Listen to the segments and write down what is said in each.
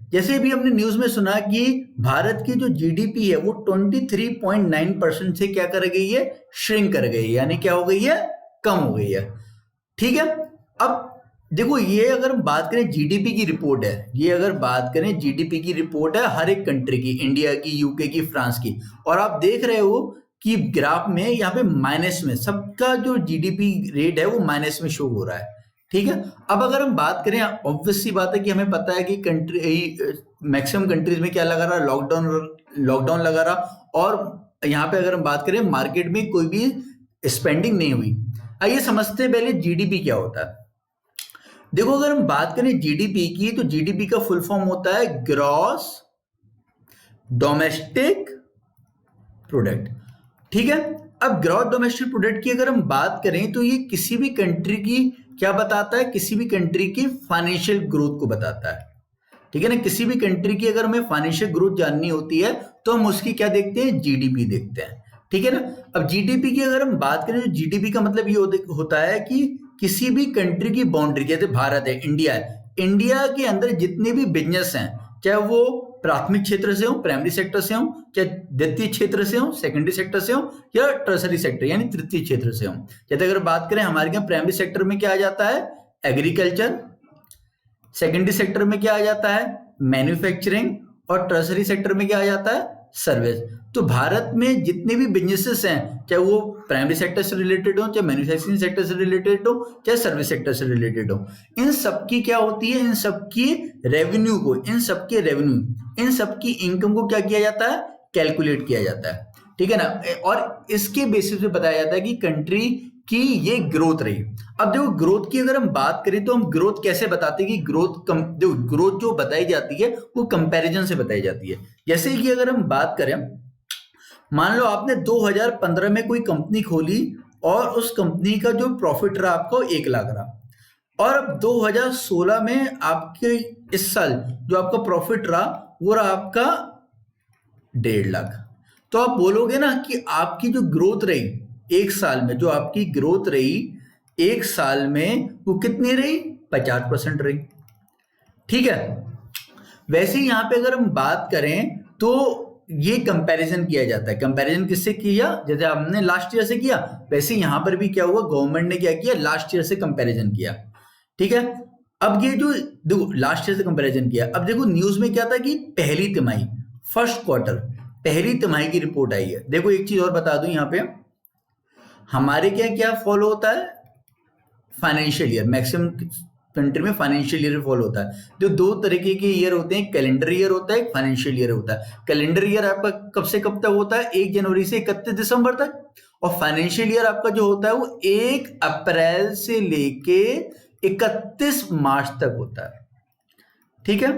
जैसे अभी हमने न्यूज में सुना कि भारत की जो जीडीपी है वो 23.9% से क्या कर गई है, श्रिंक कर गई है, यानी क्या हो गई है, कम हो गई है। ठीक है, अब देखो ये अगर हम बात करें जीडीपी की रिपोर्ट है, ये अगर बात करें जीडीपी की रिपोर्ट है हर एक कंट्री की, इंडिया की, यूके की, फ्रांस की, और आप देख रहे हो कि ग्राफ में यहाँ पे माइनस में सबका जो जीडीपी रेट है वो माइनस में शो हो रहा है। ठीक है, अब अगर हम बात करें, ऑब्वियस सी बात है कि हमें पता है कि कंट्री मैक्सिमम कंट्रीज में क्या लगा रहा, लॉकडाउन लगा रहा, और यहाँ पे अगर हम बात करें मार्केट में कोई भी स्पेंडिंग नहीं हुई। आइए समझते हैं पहले जीडीपी क्या होता है। देखो अगर हम बात करें जीडीपी की, तो जीडीपी का फुल फॉर्म होता है ग्रॉस डोमेस्टिक प्रोडक्ट। ठीक है, अब ग्रॉस डोमेस्टिक प्रोडक्ट की अगर हम बात करें तो ये किसी भी कंट्री की क्या बताता है, किसी भी कंट्री की फाइनेंशियल ग्रोथ को बताता है। ठीक है ना, किसी भी कंट्री की अगर हमें फाइनेंशियल ग्रोथ जाननी होती है तो हम उसकी क्या देखते हैं, जीडीपी देखते हैं। ठीक है ना, अब जीडीपी की अगर हम बात करें तो जीडीपी का मतलब ये होता है कि किसी भी कंट्री की बाउंड्री, जैसे भारत है, इंडिया के अंदर जितने भी बिजनेस हैं, चाहे वो प्राथमिक क्षेत्र से हो, प्राइमरी सेक्टर से हो, चाहे द्वितीय क्षेत्र से हो, सेकेंडरी सेक्टर से हो, या टर्सरी सेक्टर यानी तृतीय क्षेत्र से हो। जैसे अगर बात करें हमारे यहाँ प्राइमरी सेक्टर में क्या आ जाता है, एग्रीकल्चर, सेकेंडरी सेक्टर में क्या आ जाता है, मैन्युफैक्चरिंग, और टर्सरी सेक्टर में क्या आ जाता है, सर्विस। तो भारत में जितने भी बिजनेसेस हैं, चाहे वो प्राइमरी सेक्टर से रिलेटेड हो, चाहे मैन्युफैक्चरिंग सेक्टर से रिलेटेड हो, चाहे सर्विस सेक्टर से रिलेटेड हो, इन सबकी क्या होती है, इन सबकी रेवेन्यू को, इन सबकी इनकम को क्या किया जाता है, कैलकुलेट किया जाता है। ठीक है ना, और इसके बेसिस पे बताया जाता है कि कंट्री की ये ग्रोथ रही। अब देखो ग्रोथ की अगर हम बात करें तो हम ग्रोथ कैसे बताते हैं कि ग्रोथ जो बताई जाती है वो कंपैरिजन से बताई जाती है। जैसे कि अगर हम बात करें, मान लो आपने 2015 में कोई कंपनी खोली और उस कंपनी का जो प्रॉफिट रहा आपका 1 लाख रहा, और अब 2016 में आपके इस साल जो आपका प्रॉफिट रहा वो रहा आपका 1.5 लाख। तो आप बोलोगे ना कि आपकी जो ग्रोथ रही एक साल में, जो आपकी ग्रोथ रही एक साल में वो कितनी रही, 50% रही। ठीक है, वैसे यहां पे अगर हम बात करें तो ये कंपैरिजन किया जाता है। कंपैरिजन किससे किया, जैसे हमने लास्ट ईयर से किया, वैसे यहां पर भी क्या हुआ, गवर्नमेंट ने क्या किया, लास्ट ईयर से कंपैरिजन किया। ठीक है, अब ये जो देखो लास्ट ईयर से कंपैरिजन किया, अब देखो न्यूज में क्या था कि पहली तिमाही, फर्स्ट क्वार्टर, पहली तिमाही की रिपोर्ट आई है। देखो एक चीज और बता दूं, यहाँ पे हमारे क्या क्या फॉलो होता है, फाइनेंशियल ईयर, मैक्सिमम कंट्री में फाइनेंशियल ईयर फॉलो होता है। जो 2 तरीके के ईयर होते हैं, कैलेंडर ईयर होता है, एक फाइनेंशियल ईयर होता है। कैलेंडर ईयर आपका कब से कब तक होता है, 1 जनवरी से 31 दिसंबर तक, और फाइनेंशियल ईयर आपका जो होता है वो 1 अप्रैल से लेके 31 मार्च तक होता है। ठीक है,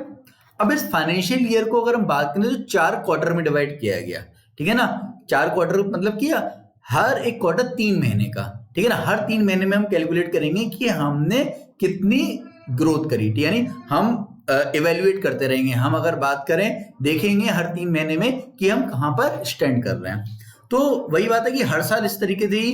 अब इस फाइनेंशियल ईयर को अगर हम बात करें तो 4 क्वार्टर में डिवाइड किया गया। ठीक है ना, 4 क्वार्टर मतलब किया, हर एक क्वार्टर 3 महीने का। ठीक है ना, हर 3 महीने में हम कैलकुलेट करेंगे कि हमने कितनी ग्रोथ करी, यानी हम इवेल्युएट करते रहेंगे। हम अगर बात करें, देखेंगे हर 3 महीने में कि हम कहां पर स्टैंड कर रहे हैं। तो वही बात है कि हर साल इस तरीके से ही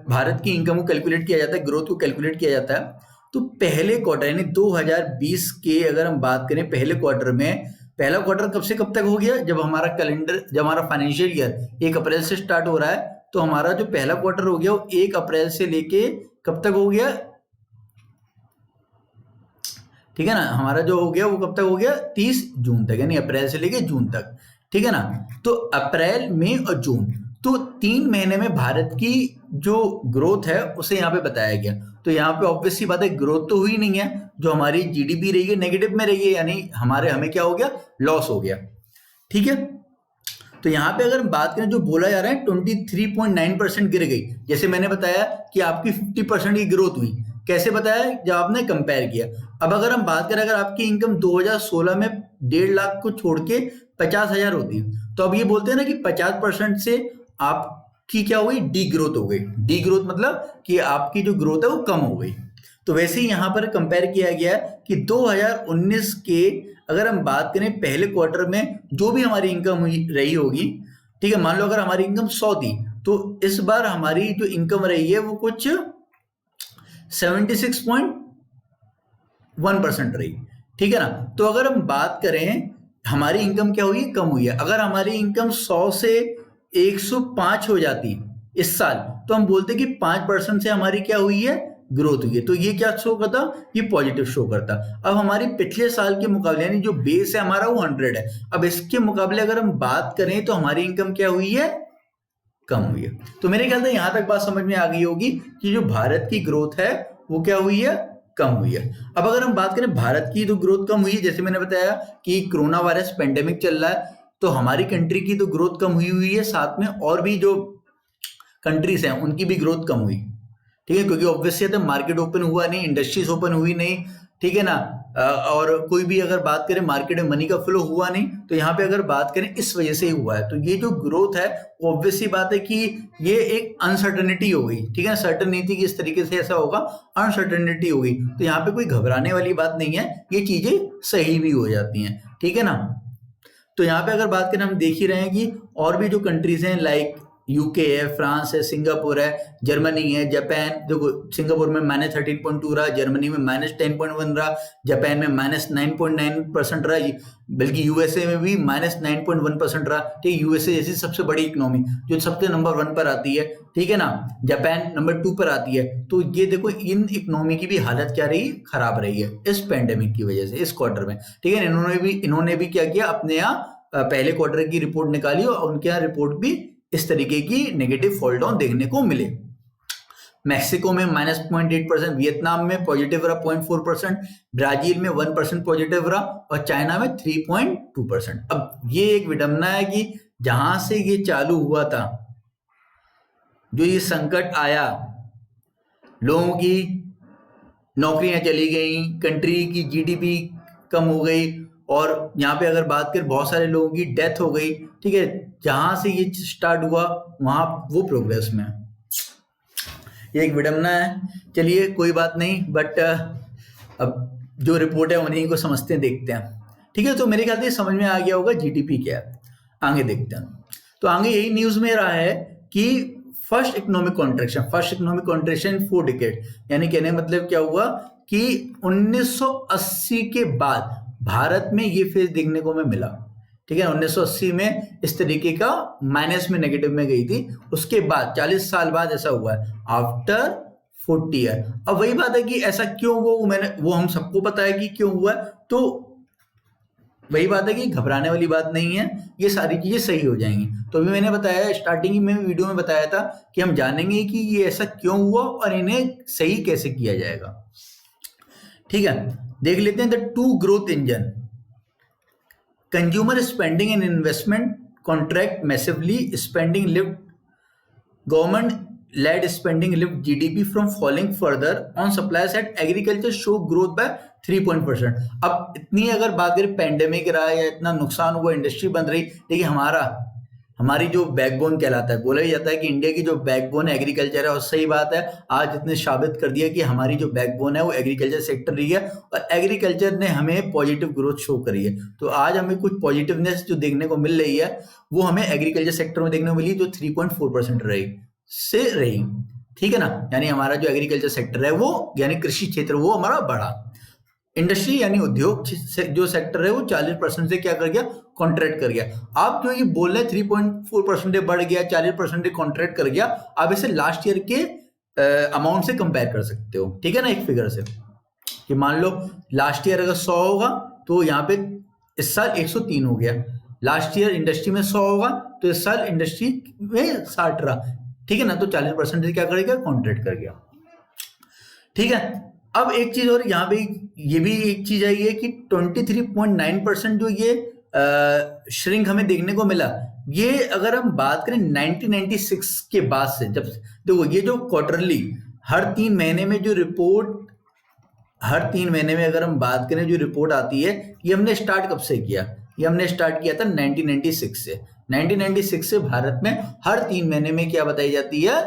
भारत की इनकम को कैलकुलेट किया जाता है, ग्रोथ को कैलकुलेट किया जाता है। तो पहले क्वार्टर यानी 2020 के अगर हम बात करें, पहले क्वार्टर में, पहला क्वार्टर कब से कब तक हो गया, जब हमारा फाइनेंशियल ईयर 1 अप्रैल से स्टार्ट हो रहा है, तो हमारा जो पहला क्वार्टर हो गया वो 1 अप्रैल से लेके कब तक हो गया, ठीक है ना, हमारा जो हो गया वो कब तक हो गया, 30 जून तक, यानी अप्रैल से लेके जून तक। ठीक है ना, तो अप्रैल, मई और जून, तो 3 महीने में भारत की जो ग्रोथ है उसे यहाँ पे बताया गया। तो यहाँ पे ऑब्वियस सी बात है, ग्रोथ तो हुई नहीं है, जो हमारी जीडीपी रही है नेगेटिव में रही है, यानी हमें क्या हो गया, लॉस हो गया। ठीक है, तो यहाँ पे अगर हम बात करें, जो बोला जा रहा है 23.9% गिर गई, जैसे मैंने बताया कि आपकी 50% की ग्रोथ हुई, कैसे बताया, जब आपने कंपेयर किया। अब अगर हम बात करें, अगर आपकी इनकम 2016 में 1.5 लाख को छोड़ के 50,000 होती, तो अब ये बोलते हैं ना कि 50% से आपकी क्या हुई, डी ग्रोथ हो गई। डी ग्रोथ मतलब कि आपकी जो ग्रोथ है वो कम हो गई। तो वैसे ही यहां पर कंपेयर किया गया कि 2019 के अगर हम बात करें पहले क्वार्टर में जो भी हमारी इनकम रही होगी, ठीक है, मान लो अगर हमारी इनकम 100 थी, तो इस बार हमारी जो इनकम रही है वो कुछ 76.1% रही। ठीक है ना। तो अगर हम बात करें हमारी इनकम क्या हुई है, कम हुई है। अगर हमारी इनकम 100 से 105 हो जाती इस साल, तो हम बोलते कि 5% से हमारी क्या हुई है, ग्रोथ हुई है। तो ये क्या शो करता, ये पॉजिटिव शो करता। अब हमारी पिछले साल के मुकाबले यानी जो बेस है हमारा वो 100 है, अब इसके मुकाबले अगर हम बात करें तो हमारी इनकम क्या हुई है, कम हुई है। तो मेरे ख्याल से यहां तक बात समझ में आ गई होगी कि जो भारत की ग्रोथ है वो क्या हुई है, कम हुई है। अब अगर हम बात करें भारत की तो ग्रोथ कम हुई है, जैसे मैंने बताया कि कोरोना वायरस पेंडेमिक चल रहा है, तो हमारी कंट्री की तो ग्रोथ कम हुई है, साथ में और भी जो कंट्रीज हैं उनकी भी ग्रोथ कम हुई। ठीक है, क्योंकि ऑब्वियसली तो मार्केट ओपन हुआ नहीं, इंडस्ट्रीज ओपन हुई नहीं, ठीक है ना। और कोई भी अगर बात करें मार्केट में मनी का फ्लो हुआ नहीं, तो यहाँ पे अगर बात करें इस वजह से ही हुआ है। तो ये जो ग्रोथ है ऑब्वियसली बात है कि ये एक अनसर्टेनिटी हो गई, ठीक है ना। सर्टन नहीं थी कि इस तरीके से ऐसा होगा, अनसर्टेनिटी हो गई। तो यहाँ पे कोई घबराने वाली बात नहीं है, ये चीजें सही भी हो जाती हैं, ठीक है ना। तो यहाँ पे अगर बात करें हम देख ही रहे हैं कि और भी जो कंट्रीज हैं लाइक यूके है, फ्रांस है, सिंगापुर है, जर्मनी है, जापान। देखो सिंगापुर में -13.2 रहा, जर्मनी में -10.1 रहा, जापान में -9.9% रहा, बल्कि यूएसए में भी -9.1% रहा। ठीक, यूएसए जैसी सबसे बड़ी इकोनॉमी जो सबसे नंबर 1 पर आती है, ठीक है ना, जापान नंबर 2 पर आती है। तो ये देखो इन इकोनॉमी की भी हालत क्या रही, खराब रही है इस पेंडेमिक की वजह से इस क्वार्टर में, ठीक है। इन्होंने भी क्या किया, अपने यहाँ पहले क्वार्टर की रिपोर्ट निकाली और उनके यहाँ रिपोर्ट भी इस तरीके की नेगेटिव फॉल डाउन देखने को मिले। मैक्सिको में -0.8%, वियतनाम में पॉजिटिव रहा 0.4%, ब्राजील में 1% पॉजिटिव रहा और चाइना में 3.2%। अब ये एक विडंबना है कि जहां से ये चालू हुआ था, जो ये संकट आया, लोगों की नौकरियां चली गई, कंट्री की जीडीपी कम हो गई और यहाँ पे अगर बात करें बहुत सारे लोगों की डेथ हो गई, ठीक है। जहां से ये स्टार्ट हुआ वहां वो प्रोग्रेस में, ये एक विडंबना है। चलिए कोई बात नहीं, बट अब जो रिपोर्ट है उन्हीं को समझते हैं, देखते हैं, ठीक है। तो मेरे ख्याल से समझ में आ गया होगा जीडीपी क्या है, आगे देखते हैं। तो आगे यही न्यूज में रहा है कि फर्स्ट इकोनॉमिक कॉन्ट्रैक्शन 4 डिकेड, यानी कहने मतलब क्या हुआ कि 1980 के बाद भारत में ये फेज देखने को मिला, ठीक है। 1980 में इस तरीके का माइनस में, नेगेटिव में गई थी, उसके बाद 40 साल बाद ऐसा हुआ है, आफ्टर 40 ईयर। अब वही बात है कि ऐसा क्यों हुआ, वो हम सबको पता है कि क्यों हुआ है। तो वही बात है कि घबराने वाली बात नहीं है, ये सारी चीजें सही हो जाएंगी। तो अभी मैंने बताया, स्टार्टिंग में वीडियो में बताया था कि हम जानेंगे कि ये ऐसा क्यों हुआ और इन्हें सही कैसे किया जाएगा, ठीक है। देख लेते हैं the 2 growth engine, consumer spending and investment contract massively, spending lift, government led spending lift GDP from falling further on supply side, agriculture show growth by 3%। अब इतनी अगर बात करें पेंडेमिक रहा या इतना नुकसान हुआ, इंडस्ट्री बंद रही, देखिए हमारी जो बैकबोन कहलाता है, बोला जाता है कि इंडिया की जो बैकबोन है एग्रीकल्चर है, और सही बात है, आज इतने साबित कर दिया कि हमारी जो बैकबोन है वो एग्रीकल्चर सेक्टर रही है और एग्रीकल्चर ने हमें पॉजिटिव ग्रोथ शो करी है। तो आज हमें कुछ पॉजिटिवनेस जो देखने को मिल रही है वो हमें एग्रीकल्चर सेक्टर में देखने को मिली, जो 3.4% रही, ठीक है ना। यानी हमारा जो एग्रीकल्चर सेक्टर है वो, यानी कृषि क्षेत्र, वो हमारा बढ़ा। इंडस्ट्री यानी उद्योग जो सेक्टर है वो 40% से क्या कर गया, कॉन्ट्रैक्ट कर गया। आप जो ये बोल रहे हैं 3.4% बढ़ गया, 40% कॉन्ट्रैक्ट कर गया, आप इसे लास्ट ईयर के अमाउंट से कंपेयर कर सकते हो, ठीक है ना, एक फिगर से, कि मान लो लास्ट ईयर अगर 100 होगा तो यहाँ पे इस साल 103 हो गया। लास्ट ईयर इंडस्ट्री में 100 होगा तो इस साल इंडस्ट्री में 60 रहा, ठीक है ना। तो 40% से क्या करेगा, कॉन्ट्रैक्ट कर गया, ठीक है। अब एक चीज और यहाँ पे ये भी एक चीज आई है कि 23.9% जो ये श्रिंक हमें देखने को मिला, ये अगर हम बात करें 1996 के बाद से, जब देखो ये जो क्वार्टरली हर 3 महीने में जो रिपोर्ट, हर 3 महीने में अगर हम बात करें जो रिपोर्ट आती है, ये हमने स्टार्ट कब से किया, ये हमने स्टार्ट किया था 1996 से। 1996 से भारत में हर 3 महीने में क्या बताई जाती है,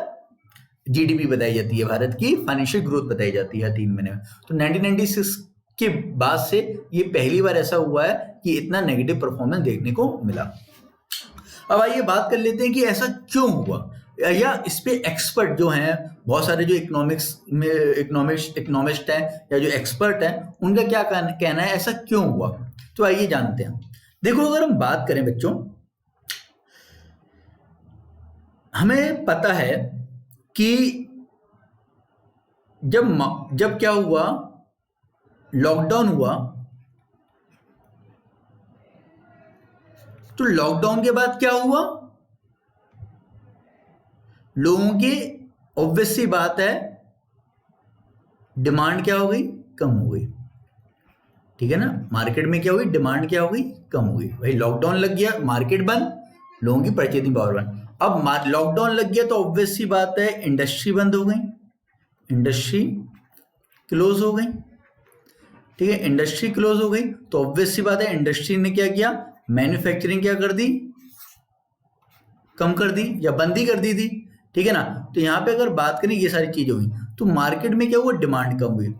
जीडीपी बताई जाती है, भारत की फाइनेंशियल ग्रोथ बताई जाती है 3 महीने में। तो 1996 के बाद से ये पहली बार ऐसा हुआ है कि इतना नेगेटिव परफॉर्मेंस देखने को मिला। अब आइए बात कर लेते हैं कि ऐसा क्यों हुआ। या इस पे एक्सपर्ट जो हैं, बहुत सारे जो इकोनॉमिक्स में इकोनॉमिस्ट हैं या जो एक्सपर्ट हैं, उनका क्या कहना है, ऐसा क्यों हुआ। तो आइए जानते हैं। देखो, अगर हम बात करें बच्चों, हमें पता है कि जब क्या हुआ, लॉकडाउन हुआ, तो लॉकडाउन के बाद क्या हुआ, लोगों की ऑब्वियस सी बात है डिमांड क्या हो गई, कम हो गई। ठीक है ना, मार्केट में क्या हुई, डिमांड क्या हो गई, कम हो गई। भाई लॉकडाउन लग गया, मार्केट बंद, लोगों की परचेजिंग पावर बंद। अब लॉकडाउन लग गया तो ऑब्वियस सी बात है इंडस्ट्री बंद हो गई, इंडस्ट्री क्लोज हो गई। ठीक है, इंडस्ट्री क्लोज हो गई तो ऑब्वियस सी बात है इंडस्ट्री ने क्या किया, मैन्युफैक्चरिंग क्या कर दी, कम कर दी या बंद ही कर दी थी। ठीक है ना, तो यहां पे अगर बात करें ये सारी चीजें हुई तो मार्केट में क्या हुआ, डिमांड कम हुई।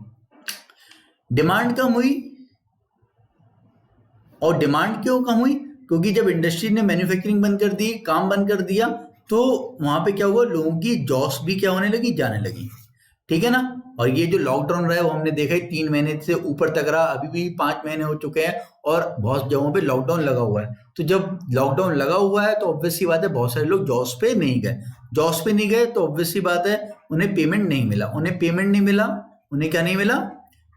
डिमांड कम हुई, और डिमांड क्यों कम हुई, क्योंकि जब इंडस्ट्री ने मैन्युफैक्चरिंग बंद कर दी, काम बंद कर दिया, तो वहां पे क्या हुआ, लोगों की जॉब्स भी क्या होने लगी, जाने लगी। ठीक है ना, और ये जो लॉकडाउन रहा है वो हमने देखा है 3 महीने से ऊपर तक रहा, अभी भी 5 महीने हो चुके हैं और बहुत जगहों पे लॉकडाउन लगा हुआ है। तो जब लॉकडाउन लगा हुआ है तो ऑब्वियस सी बात है बहुत सारे लोग जॉब्स पे नहीं गए, जॉब्स पे नहीं गए तो ऑब्वियस सी बात है उन्हें पेमेंट नहीं मिला, उन्हें पेमेंट नहीं मिला, उन्हें क्या नहीं मिला,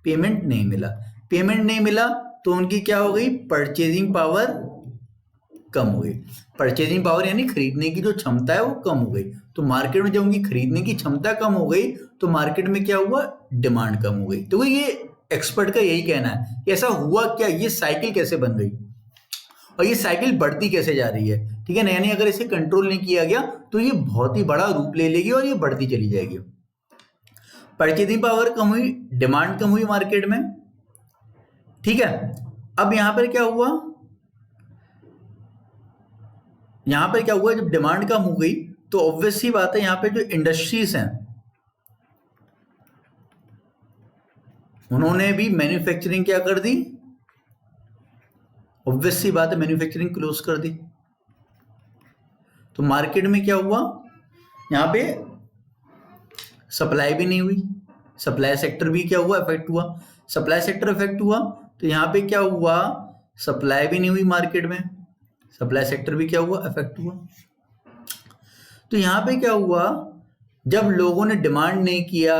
पेमेंट नहीं मिला। पेमेंट नहीं मिला तो उनकी क्या हो गई, परचेजिंग पावर कम हो गई। परचेजिंग पावर यानी खरीदने की जो क्षमता है वो कम हो गई। तो मार्केट में जब उनकी खरीदने की क्षमता कम हो गई तो मार्केट में क्या हुआ, डिमांड कम हो गई। तो ये एक्सपर्ट का यही कहना है कि ऐसा हुआ क्या, ये साइकिल कैसे बन गई और ये साइकिल बढ़ती कैसे जा रही है। ठीक है ना, यानी अगर इसे कंट्रोल नहीं किया गया तो ये बहुत ही बड़ा रूप ले लेगी और ये बढ़ती चली जाएगी। परचेजिंग पावर कम हुई, डिमांड कम हुई मार्केट में। ठीक है, अब यहां पर क्या हुआ, यहां पर क्या हुआ, जब डिमांड कम हो गई तो ऑब्वियस सी बात है यहां पे जो इंडस्ट्रीज हैं उन्होंने भी मैन्युफैक्चरिंग क्या कर दी, ऑब्वियस सी बात है मैन्युफैक्चरिंग क्लोज कर दी। तो मार्केट में क्या हुआ, यहां पे सप्लाई भी नहीं हुई, सप्लाई सेक्टर भी क्या हुआ, इफेक्ट हुआ। सप्लाई सेक्टर इफेक्ट हुआ तो यहां पे क्या हुआ, सप्लाई भी नहीं हुई मार्केट में, सप्लाई सेक्टर भी क्या हुआ, इफेक्ट हुआ। तो यहां पे क्या हुआ, जब लोगों ने डिमांड नहीं किया,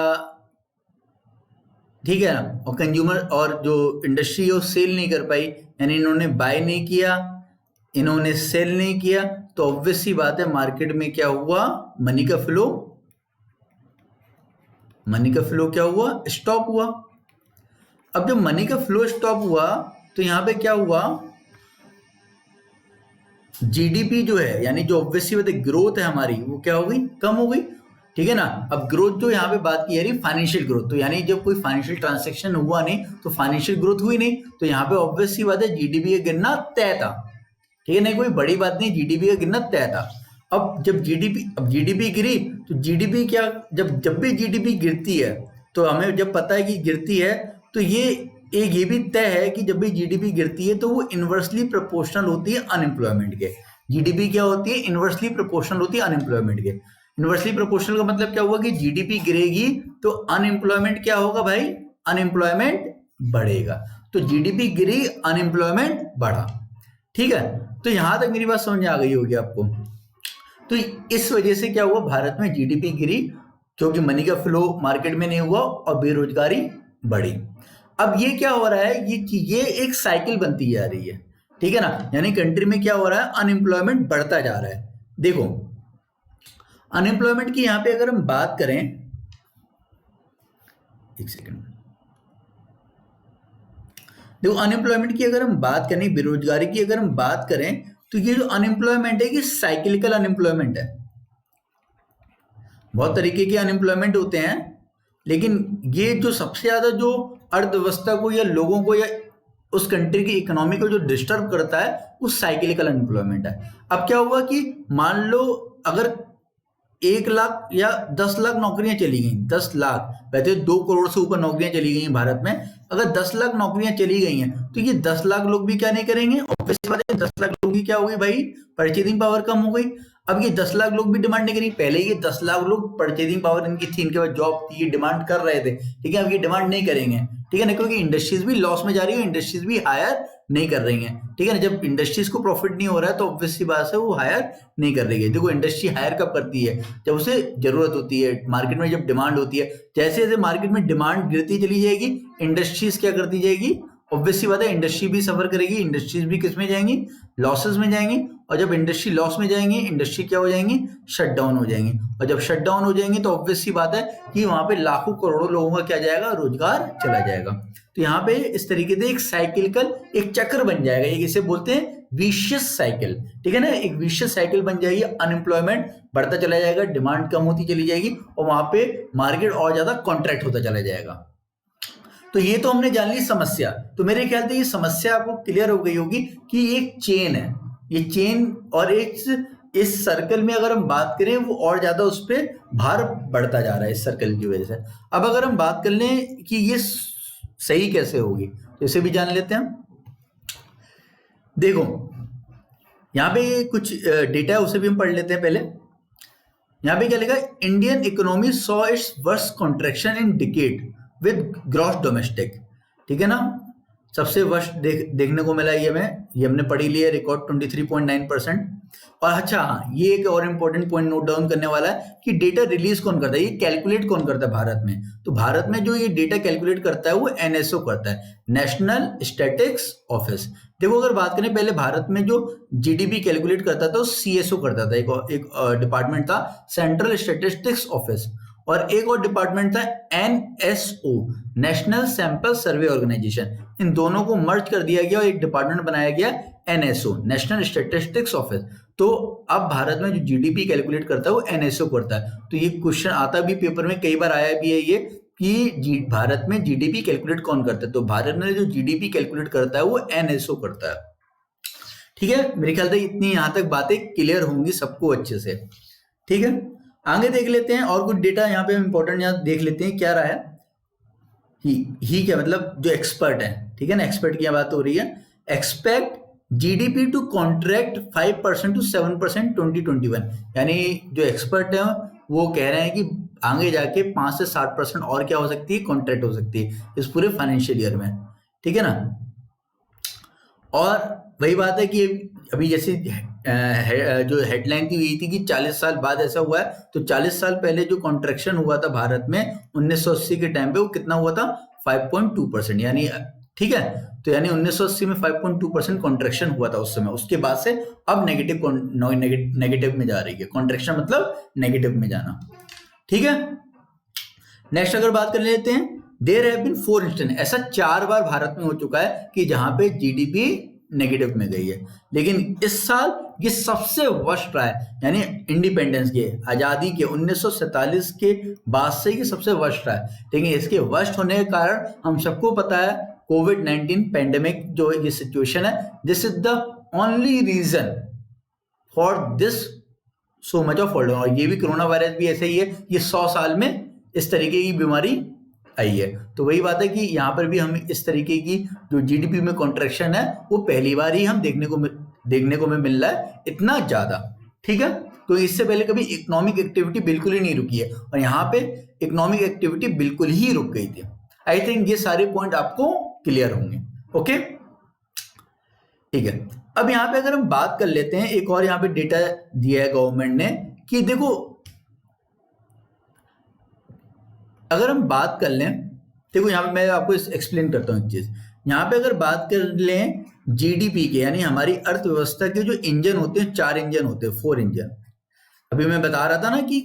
ठीक है ना, और कंज्यूमर और जो इंडस्ट्री है वो सेल नहीं कर पाई, यानी इन्होंने बाय नहीं किया, इन्होंने सेल नहीं किया, तो ऑब्वियस सी बात है मार्केट में क्या हुआ, मनी का फ्लो क्या हुआ, स्टॉप हुआ। अब जब मनी का फ्लो स्टॉप हुआ तो यहां पे क्या हुआ, जीडीपी जो है यानी जो ऑब्वियसली बात है ग्रोथ है हमारी वो क्या हो गई, कम हो गई। ठीक है ना, अब ग्रोथ जो यहाँ पे बात की जा रही फाइनेंशियल ग्रोथ, तो यानी जब कोई फाइनेंशियल ट्रांजैक्शन हुआ नहीं तो फाइनेंशियल ग्रोथ हुई नहीं, तो यहाँ पे ऑब्वियस सी बात है जीडीपी का गिरना तय था। ठीक है, नहीं कोई बड़ी बात नहीं, जीडीपी का गिरना तय था। अब जब जीडीपी गिरी तो जीडीपी क्या, जब भी जीडीपी गिरती है तो हमें जब पता है कि गिरती है तो ये भी तय है कि जब भी जीडीपी गिरती है तो वो इनवर्सली प्रोपोर्शनल होती है अनएम्प्लॉयमेंट के। जीडीपी क्या होती है, इनवर्सली प्रोपोर्शनल होती है अनएम्प्लॉयमेंट के। इनवर्सली प्रोपोर्शनल का मतलब क्या हुआ कि जीडीपी गिरेगी तो अनएम्प्लॉयमेंट क्या होगा भाई, अनएम्प्लॉयमेंट बढ़ेगा। तो जीडीपी गिरी, अनएम्प्लॉयमेंट बढ़ा। ठीक है, तो यहां तक मेरी बात समझ में आ गई होगी आपको। तो इस वजह से क्या हुआ, भारत में जीडीपी गिरी क्योंकि मनी का फ्लो मार्केट में नहीं हुआ और बेरोजगारी बढ़ी। अब ये क्या हो रहा है, ये एक साइकिल बनती जा रही है। ठीक है ना, यानी कंट्री में क्या हो रहा है, अनएम्प्लॉयमेंट बढ़ता जा रहा है। देखो अनएम्प्लॉयमेंट की यहां पे अगर हम बात करें, एक सेकंड, देखो अनएम्प्लॉयमेंट की अगर हम बात करें, बेरोजगारी की अगर हम बात करें, तो ये जो अनएम्प्लॉयमेंट है ये साइक्लिकल अनएम्प्लॉयमेंट है। बहुत तरीके के अनएम्प्लॉयमेंट होते हैं, लेकिन ये जो सबसे ज्यादा जो अर्थव्यवस्था को या लोगों को या उस कंट्री की इकोनॉमी को जो डिस्टर्ब करता है वो साइक्लिकल अनएम्प्लॉयमेंट है। अब क्या हुआ कि मान लो अगर 1 लाख या 10 लाख नौकरियां चली गई, 10 लाख, वैसे 2 करोड़ से ऊपर नौकरियां चली गई भारत में, अगर 10 लाख नौकरियां चली गई हैं तो ये 10 लाख लोग भी क्या नहीं करेंगे, ऑब्वियसली बात है 10 लाख लोग की क्या हो गई भाई, परचेजिंग पावर कम हो गई। अब ये 10 लाख लोग भी डिमांड नहीं करेंगे, पहले ये 10 लाख लोग परचेजिंग पावर इनकी थी, इनके पास जॉब थी, ये डिमांड कर रहे थे, ठीक है। अब ये डिमांड नहीं करेंगे, ठीक है ना, क्योंकि इंडस्ट्रीज भी लॉस में जा रही है, इंडस्ट्रीज भी हायर नहीं कर रही है, ठीक है ना। जब इंडस्ट्रीज को प्रॉफिट नहीं हो रहा है तो ऑब्वियस सी बात है वो हायर नहीं कर रही है। देखो इंडस्ट्री हायर कब करती है, जब उसे जरूरत होती है, मार्केट में जब डिमांड होती है। जैसे जैसे मार्केट में डिमांड गिरती चली जाएगी, इंडस्ट्रीज क्या करती जाएगी, ऑब्वियस सी बात है इंडस्ट्री भी सफर करेगी, इंडस्ट्रीज भी किस में जाएंगी, लॉसेस में जाएंगी। और जब इंडस्ट्री लॉस में जाएंगी, इंडस्ट्री क्या हो जाएंगी, शट डाउन हो जाएंगी। और जब शट डाउन हो जाएंगी तो ऑब्वियस सी बात है कि वहां पे लाखों करोड़ों लोगों का क्या जाएगा, रोजगार चला जाएगा। तो यहाँ पे इस तरीके से एक साइकिलिकल एक चक्र बन जाएगा, एक इसे बोलते हैं विशियस साइकिल, ठीक है ना। एक विशियस साइकिल बन जाएगी, अनएम्प्लॉयमेंट बढ़ता चला जाएगा, डिमांड कम होती चली जाएगी और वहां पे मार्केट और ज्यादा कॉन्ट्रैक्ट होता चला जाएगा। तो ये तो हमने जान ली समस्या। तो मेरे ख्याल से ये समस्या आपको क्लियर हो गई होगी कि एक चेन है, ये चेन, और इस सर्कल में अगर हम बात करें वो और ज्यादा उस पर भार बढ़ता जा रहा है इस सर्कल की वजह से। अब अगर हम बात कर लें कि ये सही कैसे होगी तो इसे भी जान लेते हैं। देखो यहाँ पे कुछ डेटा है, उसे भी हम पढ़ लेते हैं पहले। यहाँ पे क्या लिखा है, Indian economy saw its worst contraction in decade with gross domestic, ठीक है ना। सबसे वर्स्ट देखने को मिला ये हमने पढ़ी लिया, रिकॉर्ड 23.9%। और अच्छा ये एक और इम्पोर्टेंट पॉइंट नोट डाउन करने वाला है कि डेटा रिलीज कौन करता है, ये कैलकुलेट कौन करता है भारत में। तो भारत में जो ये डेटा कैलकुलेट करता है वो एनएसओ करता है, नेशनल स्टैटिस्टिक्स ऑफिस। देखो अगर बात करें पहले भारत में जो जीडीपी कैलकुलेट करता था वो सीएसओ करता था, एक डिपार्टमेंट था, सेंट्रल स्टैटिस्टिक्स ऑफिस। और एक और डिपार्टमेंट था NSO, national sample survey organisation. इन दोनों को मर्ज कर दिया गया और एक डिपार्टमेंट बनाया गया एनएसओ, नेशनल स्टैटिस्टिक्स ऑफिस। तो अब भारत में जो जीडीपी कैलकुलेट करता है वो एनएसओ करता है। तो ये क्वेश्चन आता भी पेपर में, कई बार आया भी है ये कि भारत में जीडीपी कैलकुलेट कौन करता है। तो भारत में जो जीडीपी कैलकुलेट करता है वो एनएसओ करता है, ठीक है। मेरे ख्याल से इतनी यहां तक बातें क्लियर होंगी सबको अच्छे से, ठीक है। आगे देख लेते हैं और कुछ डेटा यहाँ पे इंपॉर्टेंट यहाँ देख लेते हैं क्या रहा है। ही क्या मतलब जो एक्सपर्ट है, ठीक है ना, एक्सपर्ट की बात हो रही है। Expect GDP to contract 5% to 7% 2021, यानी जो एक्सपर्ट है वो कह रहे हैं कि आगे जाके 5 से 7% और क्या हो सकती है, कॉन्ट्रैक्ट हो सकती है इस पूरे फाइनेंशियल ईयर में, ठीक है ना। और वही बात है कि अभी जैसे जो हेडलाइन थी यही थी कि 40 साल बाद ऐसा हुआ है। तो 40 साल पहले जो कॉन्ट्रैक्शन हुआ था भारत में 1980 के टाइम पे, वो कितना हुआ था, 5.2%, यानी ठीक है। तो यानी 1980 में 5.2% कॉन्ट्रैक्शन हुआ था उस समय। उसके बाद से अब नेगेटिव में जा रही है, कॉन्ट्रैक्शन मतलब नेगेटिव में जाना, ठीक है। नेक्स्ट अगर बात कर लेते हैं, देयर हैव बीन 4 इंस्टेंस, ऐसा 4 बार भारत में हो चुका है कि जहां पे जीडीपी नेगेटिव में गई है। लेकिन इस साल ये सबसे वर्स्ट रहा है, यानी इंडिपेंडेंस के, आजादी के 1947 के बाद से ये सबसे वर्स्ट रहा है। लेकिन इसके वर्स्ट होने के कारण हम सबको पता है कोविड-19 पेंडेमिक जो ये सिचुएशन है, this is the only reason for this so much of world. और ये भी कोरोना वायरस भी ऐसे ही है, ये 100 साल में इस तरीके की बीमारी आई है। तो वही बात है कि यहाँ पर भी हम इस तरीके की जो जीडीपी में कॉन्ट्रैक्शन है वो पहली बार ही हम देखने को मिल रहा है इतना ज्यादा, ठीक है। तो इससे पहले कभी इकोनॉमिक एक्टिविटी बिल्कुल ही नहीं रुकी है, और यहाँ पे इकोनॉमिक एक्टिविटी बिल्कुल ही रुक गई थी। आई थिंक ये सारे पॉइंट आपको क्लियर होंगे, ओके, ठीक है। अब यहाँ पे अगर हम बात कर लेते हैं, एक और यहाँ पे डेटा दिया है गवर्नमेंट ने कि देखो अगर हम बात कर लें, देखो यहाँ पे मैं आपको एक्सप्लेन करता हूँ एक चीज। यहाँ पे अगर बात कर लें जीडीपी के, यानी हमारी अर्थव्यवस्था के जो इंजन होते हैं, 4 इंजन होते हैं, 4 इंजन। अभी मैं बता रहा था ना कि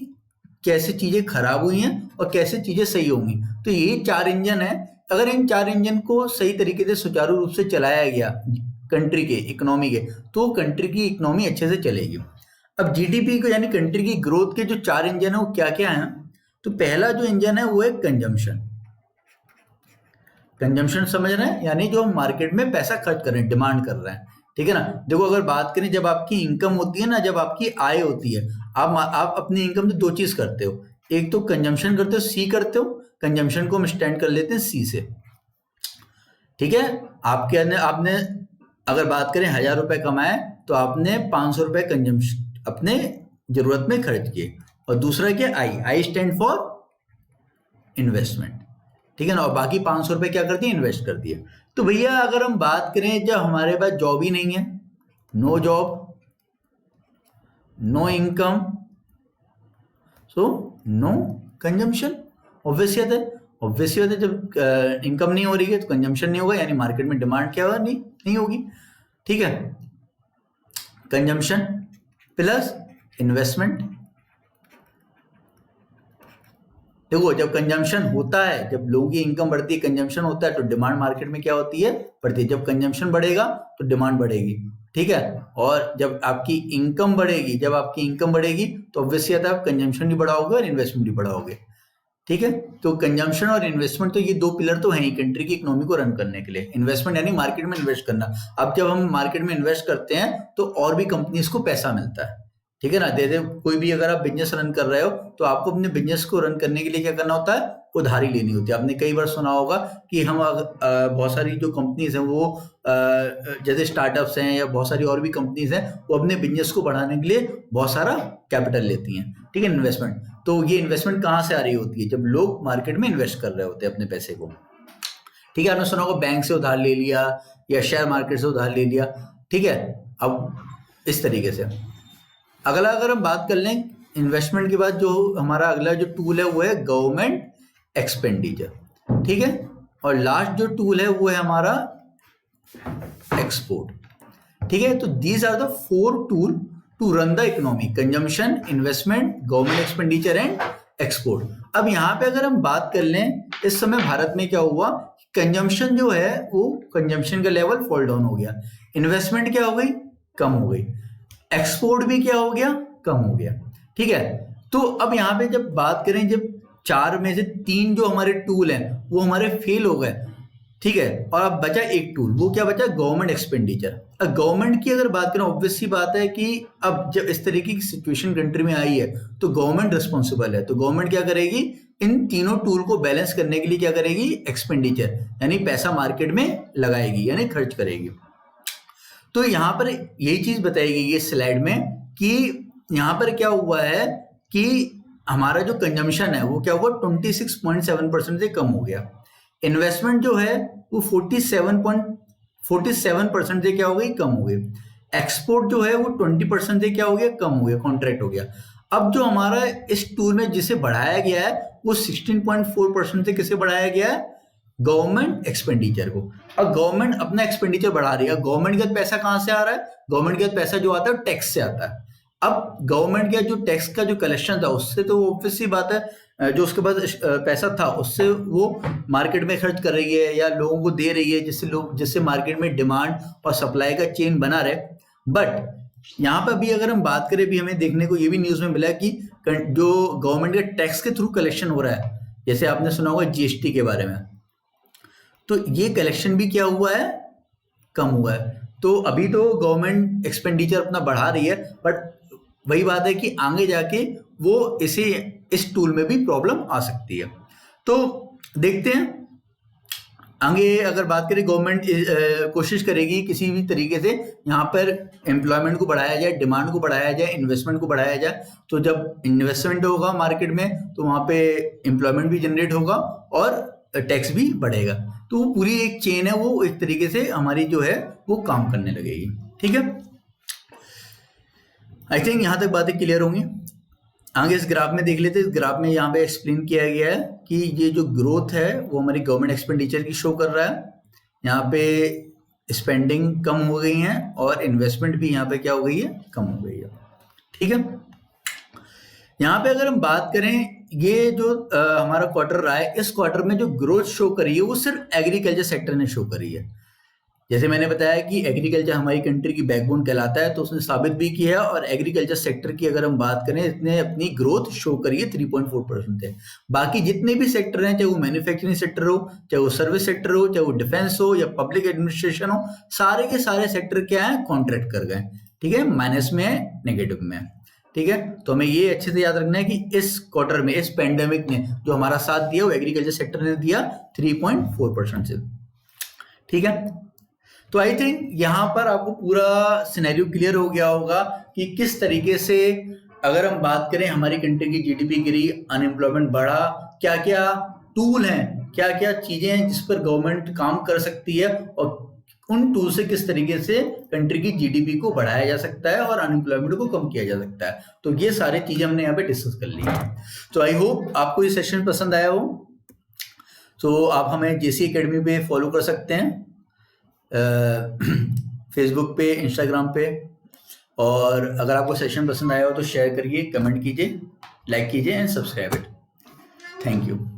कैसे चीजें खराब हुई हैं और कैसे चीजें सही होंगी। तो ये 4 इंजन है, अगर इन 4 इंजन को सही तरीके से सुचारू रूप से चलाया गया कंट्री के इकोनॉमी के, तो कंट्री की इकोनॉमी अच्छे से चलेगी। अब जीडीपी को यानी कंट्री की ग्रोथ के जो 4 इंजन है वो क्या क्या है। तो पहला जो इंजन है वो है कंजम्पशन। कंजम्पशन समझ रहे हैं, यानी जो हम मार्केट में पैसा खर्च कर रहे हैं, डिमांड कर रहे हैं, ठीक है ना। देखो अगर बात करें, जब आपकी इनकम होती है ना, जब आपकी आय होती है, आप अपनी इनकम से 2 चीज करते हो, एक तो कंजम्पशन करते हो, सी करते हो। कंजम्पशन को हम स्टैंड कर लेते हैं सी से, ठीक है। आपने अगर बात करें 1000 रुपए कमाए तो आपने 500 रुपए कंजम्पशन अपने जरूरत में खर्च किए। और दूसरा क्या, आई स्टैंड फॉर इन्वेस्टमेंट, ठीक है ना। और बाकी 500 रुपए क्या कर दिए, इन्वेस्ट कर दिए। तो भैया अगर हम बात करें जब हमारे पास जॉब ही नहीं है, no job no income, so no consumption. Obviously है जब इनकम नहीं हो रही है तो कंजम्पशन नहीं होगा, यानी मार्केट में डिमांड क्या होगा, नहीं होगी, ठीक है। Consumption plus investment. देखो जब कंजम्पशन होता है, जब लोगों की इनकम बढ़ती है, कंजम्पशन होता है, तो डिमांड मार्केट में क्या होती है, बढ़ती है। जब कंजम्पशन बढ़ेगा तो डिमांड बढ़ेगी, ठीक है। और जब आपकी इनकम बढ़ेगी तो ऑब्वियसली आता है आप कंजम्पशन भी बढ़ाओगे और इन्वेस्टमेंट भी बढ़ाओगे, ठीक है। तो कंजम्पशन और इन्वेस्टमेंट, तो ये दो पिलर तो हैं ही कंट्री की इकोनॉमी को रन करने के लिए। इन्वेस्टमेंट यानी मार्केट में इन्वेस्ट करना। अब जब हम मार्केट में इन्वेस्ट करते हैं तो और भी कंपनीज को पैसा मिलता है, ठीक है ना। जैसे कोई भी अगर आप बिजनेस रन कर रहे हो तो आपको अपने बिजनेस को रन करने के लिए क्या करना होता है, उधारी लेनी होती है। आपने कई बार सुना होगा कि हम बहुत सारी जो कंपनीज हैं वो जैसे स्टार्टअप्स हैं या बहुत सारी और भी कंपनीज हैं, वो अपने बिजनेस को बढ़ाने के लिए बहुत सारा कैपिटल लेती हैं, ठीक है, इन्वेस्टमेंट। तो ये इन्वेस्टमेंट कहाँ से आ रही होती है, जब लोग मार्केट में इन्वेस्ट कर रहे होते हैं अपने पैसे को, ठीक है। आपने सुना होगा बैंक से उधार ले लिया या शेयर मार्केट से उधार ले लिया, ठीक है। अब इस तरीके से अगला अगर हम बात कर लें इन्वेस्टमेंट के बाद, जो हमारा अगला जो टूल है वो है गवर्नमेंट एक्सपेंडिचर, ठीक है। और लास्ट जो टूल है वो है हमारा एक्सपोर्ट, ठीक है। तो these are the 4 tool to run the economy, consumption, investment, government expenditure and export. अब यहाँ पे अगर हम बात कर लें, इस समय भारत में क्या हुआ, कंजम्पशन जो है वो कंजम्पशन का लेवल फॉल डाउन हो गया, इन्वेस्टमेंट क्या हो गई, कम हो गई, एक्सपोर्ट भी क्या हो गया, कम हो गया, ठीक है। तो अब यहाँ पे जब बात करें, जब 4 में से 3 जो हमारे टूल हैं वो हमारे फेल हो गए, ठीक है, और अब बचा एक टूल, वो क्या बचा, गवर्नमेंट एक्सपेंडिचर। अब गवर्नमेंट की अगर बात करें, ऑब्वियस सी बात है कि अब जब इस तरीके की सिचुएशन कंट्री में आई है तो गवर्नमेंट रिस्पॉन्सिबल है। तो गवर्नमेंट क्या करेगी, इन तीनों टूल को बैलेंस करने के लिए क्या करेगी, एक्सपेंडिचर यानी पैसा मार्केट में लगाएगी यानी खर्च करेगी। तो यहाँ पर यही चीज बताई गई है स्लाइड में कि यहाँ पर क्या हुआ है कि हमारा जो कंजम्पशन है वो क्या हुआ, 26.7% से कम हो गया। इन्वेस्टमेंट जो है वो 47% से क्या हो गई, कम हो गई। एक्सपोर्ट जो है वो 20% से क्या हो गया, कम हो गया, कॉन्ट्रैक्ट हो गया। अब जो हमारा इस टूल में जिसे बढ़ाया गया है वो 16.4% से किसे बढ़ाया गया है, गवर्नमेंट एक्सपेंडिचर को। अब गवर्नमेंट अपना एक्सपेंडिचर बढ़ा रही है। गवर्नमेंट का पैसा कहां से आ रहा है, गवर्नमेंट का पैसा जो आता है टैक्स से आता है। अब गवर्नमेंट का जो टैक्स का जो कलेक्शन था उससे तो ऑब्वियस सी बात है, जो उसके पास पैसा था उससे वो मार्केट में खर्च कर रही है या लोगों को दे रही है, जिससे मार्केट में डिमांड और सप्लाई का चेन बना रहे। बट यहाँ पर भी अगर हम बात करें, भी हमें देखने को ये भी न्यूज में मिला कि जो गवर्नमेंट के टैक्स के थ्रू कलेक्शन हो रहा है, जैसे आपने सुना होगा जीएसटी के बारे में, तो ये कलेक्शन भी क्या हुआ है, कम हुआ है। तो अभी तो गवर्नमेंट एक्सपेंडिचर अपना बढ़ा रही है, बट वही बात है कि आगे जाके वो इस टूल में भी प्रॉब्लम आ सकती है। तो देखते हैं आगे। अगर बात करें, गवर्नमेंट कोशिश करेगी किसी भी तरीके से यहाँ पर एम्प्लॉयमेंट को बढ़ाया जाए, डिमांड को बढ़ाया जाए, इन्वेस्टमेंट को बढ़ाया जाए। तो जब इन्वेस्टमेंट होगा मार्केट में तो वहाँ पे एम्प्लॉयमेंट भी जनरेट होगा और टैक्स भी बढ़ेगा। तो वो पूरी एक चेन है, वो एक तरीके से हमारी जो है वो काम करने लगेगी, ठीक है। आई थिंक यहाँ तक बातें क्लियर होंगी। आगे इस ग्राफ में देख लेते हैं। इस ग्राफ में यहाँ पे एक्सप्लेन किया गया है कि ये जो ग्रोथ है वो हमारी गवर्नमेंट एक्सपेंडिचर की शो कर रहा है। यहाँ पे स्पेंडिंग कम हो गई है और इन्वेस्टमेंट भी यहाँ पे क्या हो गई है, कम हो गई है, ठीक है। यहाँ पे अगर हम बात करें, ये जो हमारा क्वार्टर रहा है, इस क्वार्टर में जो ग्रोथ शो करी है वो सिर्फ एग्रीकल्चर सेक्टर ने शो करी है। जैसे मैंने बताया कि एग्रीकल्चर हमारी कंट्री की बैकबोन कहलाता है, तो उसने साबित भी किया है। और एग्रीकल्चर सेक्टर की अगर हम बात करें, इसने अपनी ग्रोथ शो करी है 3.4% है। बाकी जितने भी सेक्टर हैं, चाहे वो मैन्युफैक्चरिंग सेक्टर हो, चाहे वो सर्विस सेक्टर हो, चाहे वो डिफेंस हो या पब्लिक एडमिनिस्ट्रेशन हो, सारे के सारे सेक्टर क्या है, कॉन्ट्रैक्ट कर गए, ठीक है, माइनस में है, नेगेटिव में है, ठीक है। तो हमें ये अच्छे से याद रखना है कि इस क्वार्टर में, इस पेंडेमिक ने जो हमारा साथ दिया वो एग्रीकल्चर सेक्टर ने दिया 3.4% से, ठीक है। तो आई थिंक यहाँ पर आपको पूरा सिनेरियो क्लियर हो गया होगा कि किस तरीके से अगर हम बात करें हमारी कंट्री की जीडीपी गिरी, अनएम्प्लॉयमेंट बढ़ा, क्या क्या टूल हैं, क्या क्या चीजें हैं जिस पर गवर्नमेंट काम कर सकती है और उन टूल से किस तरीके से कंट्री की जीडीपी को बढ़ाया जा सकता है और अनएम्प्लॉयमेंट को कम किया जा सकता है। तो ये सारी चीजें हमने यहाँ पे डिस्कस कर ली है। तो आई होप आपको ये सेशन पसंद आया हो। तो आप हमें जेसी एकेडमी पे फॉलो कर सकते हैं, फेसबुक पे, इंस्टाग्राम पे। और अगर आपको सेशन पसंद आया हो तो शेयर करिए, कमेंट कीजिए, लाइक कीजिए and subscribe it. Thank you.